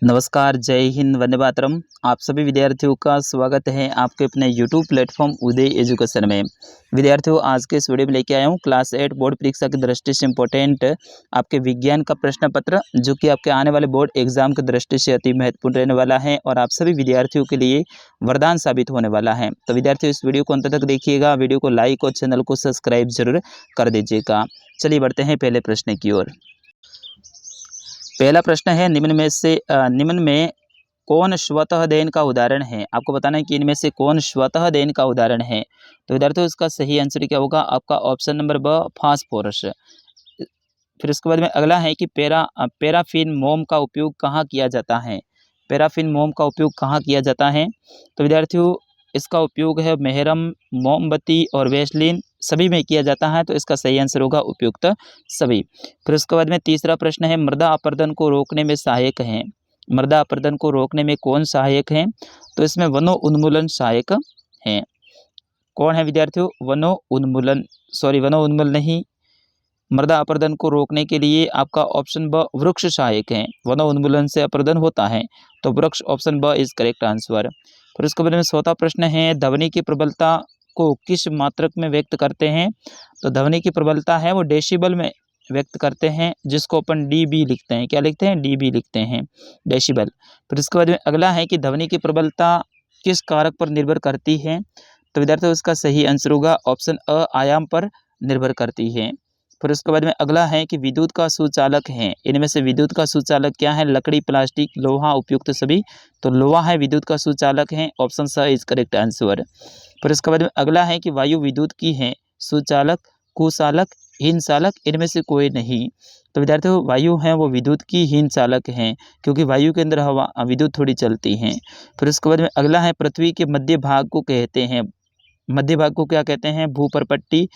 नमस्कार, जय हिंद, वंदे मातरम। आप सभी विद्यार्थियों का स्वागत है आपके अपने यूट्यूब प्लेटफॉर्म उदय एजुकेशन में। विद्यार्थियों, आज के इस वीडियो में लेके आया हूँ क्लास 8 बोर्ड परीक्षा की दृष्टि से इम्पोर्टेंट आपके विज्ञान का प्रश्न पत्र, जो कि आपके आने वाले बोर्ड एग्जाम की दृष्टि से अति महत्वपूर्ण रहने वाला है और आप सभी विद्यार्थियों के लिए वरदान साबित होने वाला है। तो विद्यार्थियों, इस वीडियो को अंत तक देखिएगा, वीडियो को लाइक और चैनल को सब्सक्राइब जरूर कर दीजिएगा। चलिए बढ़ते हैं पहले प्रश्न की ओर। पहला प्रश्न है, निम्न में कौन स्वतः देन का उदाहरण है। आपको बताना है कि इनमें से कौन स्वतः देन का उदाहरण है। तो विद्यार्थियों, इसका सही आंसर क्या होगा? आपका ऑप्शन नंबर ब, फास्फोरस। फिर उसके बाद में अगला है कि पैराफिन मोम का उपयोग कहाँ किया जाता है। पैराफिन मोम का उपयोग कहाँ किया जाता है? तो विद्यार्थियों, इसका उपयोग है मेहरम, मोमबत्ती और वैसलीन सभी में किया जाता है। तो इसका सही आंसर होगा उपयुक्त सभी। फिर उसके बाद में तीसरा प्रश्न है, मृदा अपरदन को रोकने में सहायक है। मृदा अपरदन को रोकने में कौन सहायक है? तो इसमें वनो उन्मूलन सहायक है। कौन है विद्यार्थियों? वनो उन्मूलन नहीं, मृदा अपरदन को रोकने के लिए आपका ऑप्शन ब वृक्ष सहायक है। वनो उन्मूलन से अपरदन होता है, तो वृक्ष ऑप्शन ब इज करेक्ट आंसर। फिर उसके बाद में चौथा प्रश्न है, ध्वनि की प्रबलता को किस मात्रक में व्यक्त करते हैं। तो ध्वनि की प्रबलता है वो डेसिबल में व्यक्त करते हैं, जिसको अपन डीबी लिखते हैं। क्या लिखते हैं? डीबी लिखते हैं, डेसिबल। फिर उसके बाद में अगला है कि ध्वनि की प्रबलता किस कारक पर निर्भर करती है। तो विद्यार्थियों, इसका सही आंसर होगा ऑप्शन अ, आयाम पर निर्भर करती है। फिर उसके बाद में अगला है कि विद्युत का सुचालक है। इनमें से विद्युत का सुचालक क्या है? लकड़ी, प्लास्टिक, लोहा, उपयुक्त सभी। तो लोहा है विद्युत का सुचालक है, ऑप्शन स इज करेक्ट आंसर। फिर उसके बाद में अगला है कि वायु विद्युत की है। सुचालक, कुचालक, हीन चालक, इनमें से कोई नहीं। तो विद्यार्थियों, वायु है वो विद्युत की हीन चालक हैं, क्योंकि वायु के अंदर हवा विद्युत थोड़ी चलती हैं। फिर उसके बाद में अगला है, पृथ्वी के मध्य भाग को कहते हैं। मध्य भाग को क्या कहते हैं? भूपरपट्टी,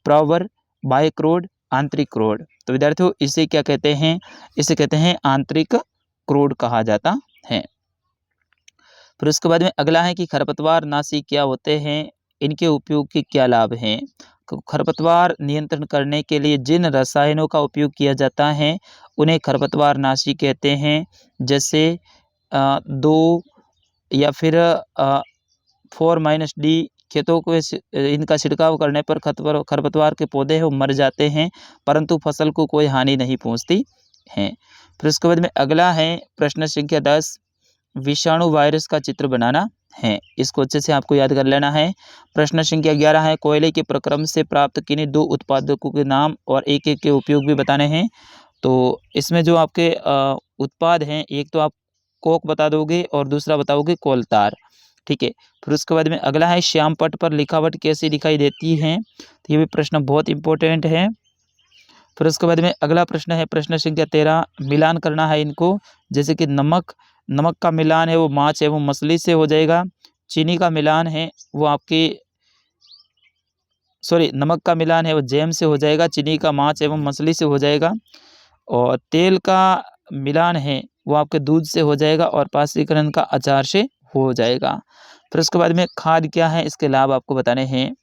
प्रवर, बाह्य क्रोड, आंतरिक क्रोड। तो विद्यार्थियों, इसे क्या कहते हैं? इसे कहते हैं आंतरिक क्रोड कहा जाता है। फिर उसके बाद में अगला है कि खरपतवार नाशी क्या होते हैं, इनके उपयोग के क्या लाभ हैं। खरपतवार नियंत्रण करने के लिए जिन रसायनों का उपयोग किया जाता है उन्हें खरपतवार नाशी कहते हैं। जैसे 2 या फिर 4-D खेतों को इनका छिड़काव करने पर खरपतवार के पौधे हैं वो मर जाते हैं, परंतु फसल को कोई हानि नहीं पहुंचती है। फिर उसके बाद में अगला है प्रश्न संख्या 10, विषाणु वायरस का चित्र बनाना है। इसको अच्छे से आपको याद कर लेना है। प्रश्न संख्या 11 है, कोयले के प्रक्रम से प्राप्त किन्हीं 2 उत्पादकों के नाम और एक एक के उपयोग भी बताने हैं। तो इसमें जो आपके उत्पाद हैं, एक तो आप कोक बता दोगे और दूसरा बताओगे कोलतार, ठीक है। फिर उसके बाद में अगला है, श्याम पट पर लिखावट कैसी दिखाई देती है। तो ये भी प्रश्न बहुत इंपॉर्टेंट है। फिर उसके बाद में अगला प्रश्न है प्रश्न संख्या 13, मिलान करना है इनको। जैसे कि नमक का मिलान है वो माछ एवं मछली से हो जाएगा। चीनी का मिलान है वो नमक का मिलान है वो जैम से हो जाएगा। चीनी का माछ एवं मछली से हो जाएगा। और तेल का मिलान है वो आपके दूध से हो जाएगा और पासीकरण का अचार से हो जाएगा। फिर उसके बाद में खाद क्या है, इसके लाभ आपको बताने हैं।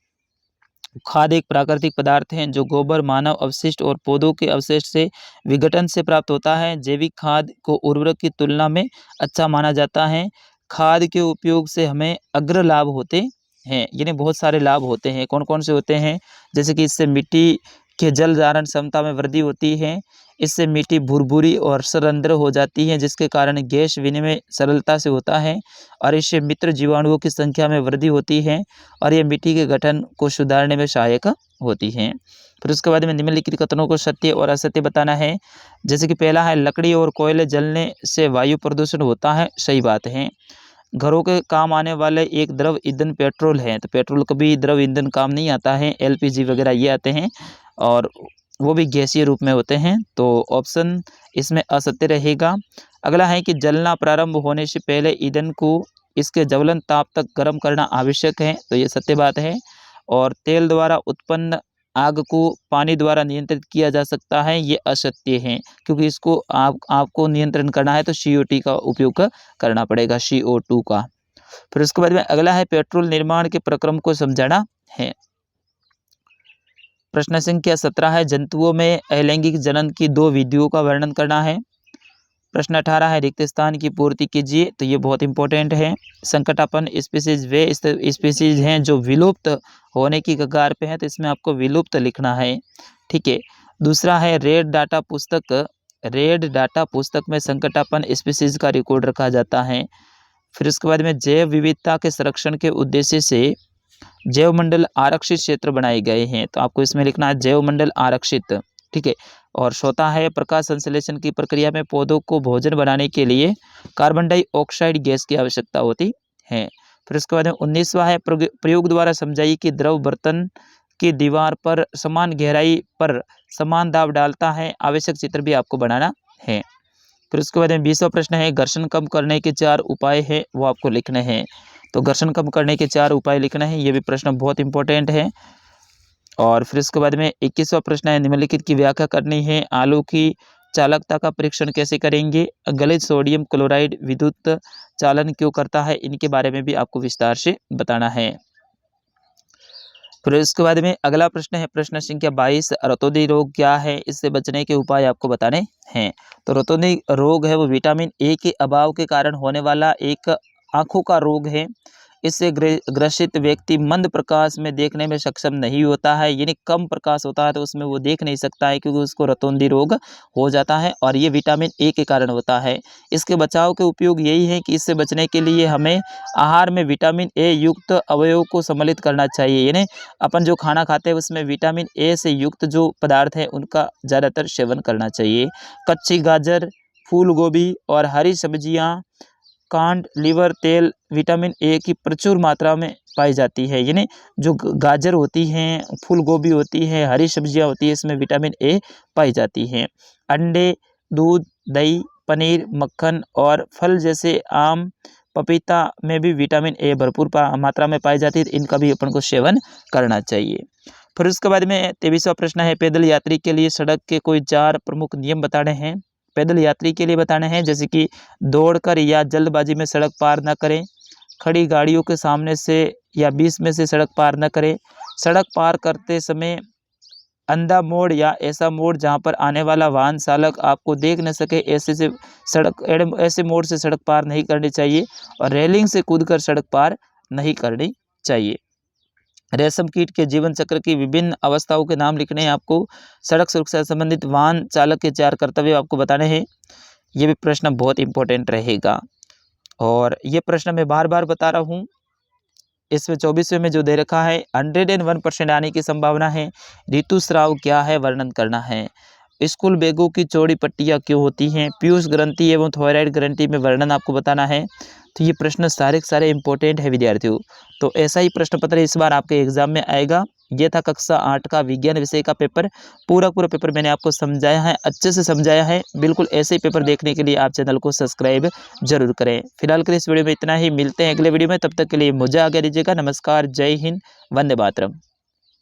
खाद एक प्राकृतिक पदार्थ है जो गोबर, मानव अवशिष्ट और पौधों के अवशिष्ट से विघटन से प्राप्त होता है। जैविक खाद को उर्वरक की तुलना में अच्छा माना जाता है। खाद के उपयोग से हमें अग्र लाभ होते हैं, यानी बहुत सारे लाभ होते हैं। कौन कौन से होते हैं? जैसे कि इससे मिट्टी के जल धारण क्षमता में वृद्धि होती है। इससे मिट्टी भुरभुरी और सरंध्र हो जाती है, जिसके कारण गैस विनिमय सरलता से होता है। और इससे मित्र जीवाणुओं की संख्या में वृद्धि होती है और ये मिट्टी के गठन को सुधारने में सहायक होती हैं। फिर उसके बाद में निम्नलिखित कथनों को सत्य और असत्य बताना है। जैसे कि पहला है, लकड़ी और कोयले जलने से वायु प्रदूषण होता है। सही बात है। घरों के काम आने वाले एक द्रव ईंधन पेट्रोल है, तो पेट्रोल कभी द्रव ईंधन काम नहीं आता है। एलपीजी वगैरह ये आते हैं और वो भी गैसीय रूप में होते हैं। तो ऑप्शन इसमें असत्य रहेगा। अगला है कि जलना प्रारंभ होने से पहले ईंधन को इसके ज्वलन ताप तक गर्म करना आवश्यक है, तो ये सत्य बात है। और तेल द्वारा उत्पन्न आग को पानी द्वारा नियंत्रित किया जा सकता है, ये असत्य है, क्योंकि इसको आपको नियंत्रण करना है तो CO2 का उपयोग करना पड़ेगा, CO2 का। फिर उसके बाद में अगला है, पेट्रोल निर्माण के प्रक्रम को समझाना है। प्रश्न संख्या 17 है, जंतुओं में अलैंगिक जनन की 2 विधियों का वर्णन करना है। प्रश्न 18 है रिक्त स्थान की पूर्ति कीजिए, तो ये बहुत इंपॉर्टेंट है। संकटापन्न स्पीसीज वे स्पीसीज हैं जो विलुप्त होने की कगार पे हैं, तो इसमें आपको विलुप्त लिखना है। ठीक है। दूसरा है रेड डाटा पुस्तक में संकटापन्न स्पीसीज का रिकॉर्ड रखा जाता है। फिर उसके बाद में जैव विविधता के संरक्षण के उद्देश्य से जैव मंडल आरक्षित क्षेत्र बनाए गए हैं, तो आपको इसमें लिखना है जैव मंडल आरक्षित। ठीक है। और चौथा है प्रकाश संश्लेषण की प्रक्रिया में पौधों को भोजन बनाने के लिए कार्बन डाइऑक्साइड गैस की आवश्यकता होती है। फिर उसके बाद में 19वां है प्रयोग द्वारा समझाइए कि द्रव बर्तन की दीवार पर समान गहराई पर समान दाब डालता है। आवश्यक चित्र भी आपको बनाना है। फिर उसके बाद में 20वां प्रश्न है घर्षण कम करने के 4 उपाय है, वो आपको लिखने हैं। तो घर्षण कम करने के 4 उपाय लिखना है, ये भी प्रश्न बहुत इंपॉर्टेंट है। और फिर उसके बाद में 21वां प्रश्न है निम्नलिखित की व्याख्या करनी है। आलू की चालकता का परीक्षण कैसे करेंगे? गलित सोडियम क्लोराइड विद्युत चालन क्यों करता है? इनके बारे में भी आपको विस्तार से बताना है। फिर उसके बाद में अगला प्रश्न है प्रश्न संख्या 22 रतौंधी रोग क्या है? इससे बचने के उपाय आपको बताने हैं। तो रतौंधी रोग है वो विटामिन ए के अभाव के कारण होने वाला एक आंखों का रोग है। इससे ग्रसित व्यक्ति मंद प्रकाश में देखने में सक्षम नहीं होता है, यानी कम प्रकाश होता है तो उसमें वो देख नहीं सकता है, क्योंकि उसको रतौंधी रोग हो जाता है और ये विटामिन ए के कारण होता है। इसके बचाव के उपयोग यही है कि इससे बचने के लिए हमें आहार में विटामिन ए युक्त अवयव को सम्मिलित करना चाहिए, यानी अपन जो खाना खाते हैं उसमें विटामिन ए से युक्त जो पदार्थ है उनका ज़्यादातर सेवन करना चाहिए। कच्ची गाजर, फूल गोभी और हरी सब्जियाँ, कांड, लीवर, तेल विटामिन ए की प्रचुर मात्रा में पाई जाती है, यानी जो गाजर होती हैं, फूल गोभी होती है, हरी सब्जियां होती है, इसमें विटामिन ए पाई जाती है। अंडे, दूध, दही, पनीर, मक्खन और फल जैसे आम, पपीता में भी विटामिन ए भरपूर मात्रा में पाई जाती है, तो इनका भी अपन को सेवन करना चाहिए। फिर उसके बाद में 23वां प्रश्न है पैदल यात्री के लिए सड़क के कोई 4 प्रमुख नियम बताने हैं। पैदल यात्री के लिए बताने हैं जैसे कि दौड़कर या जल्दबाजी में सड़क पार न करें, खड़ी गाड़ियों के सामने से या बीच में से सड़क पार न करें, सड़क पार करते समय अंधा मोड़ या ऐसा मोड़ जहां पर आने वाला वाहन चालक आपको देख न सके ऐसे मोड़ से सड़क पार नहीं करनी चाहिए, और रेलिंग से कूदकर सड़क पार नहीं करनी चाहिए। रेशम कीट के जीवन चक्र की विभिन्न अवस्थाओं के नाम लिखने हैं आपको। सड़क सुरक्षा से संबंधित वाहन चालक के 4 कर्तव्य आपको बताने हैं। ये भी प्रश्न बहुत इंपॉर्टेंट रहेगा और ये प्रश्न मैं बार बार बता रहा हूँ। इसमें 24वें में जो दे रखा है 101% आने की संभावना है। ऋतुस्राव क्या है वर्णन करना है। स्कूल बैगों की चौड़ी पट्टियाँ क्यों होती हैं। पीयूष ग्रंथि एवं थायराइड ग्रंथि में वर्णन आपको बताना है। तो ये प्रश्न सारे के सारे इंपॉर्टेंट है विद्यार्थियों। तो ऐसा ही प्रश्न पत्र इस बार आपके एग्जाम में आएगा। ये था कक्षा 8 का विज्ञान विषय का पेपर। पूरा पेपर मैंने आपको समझाया है, अच्छे से समझाया है। बिल्कुल ऐसे ही पेपर देखने के लिए आप चैनल को सब्सक्राइब जरूर करें। फिलहाल के लिए इस वीडियो में इतना ही, मिलते हैं अगले वीडियो में। तब तक के लिए मुझे आज्ञा दीजिएगा। नमस्कार, जय हिंद, वंदे मातरम।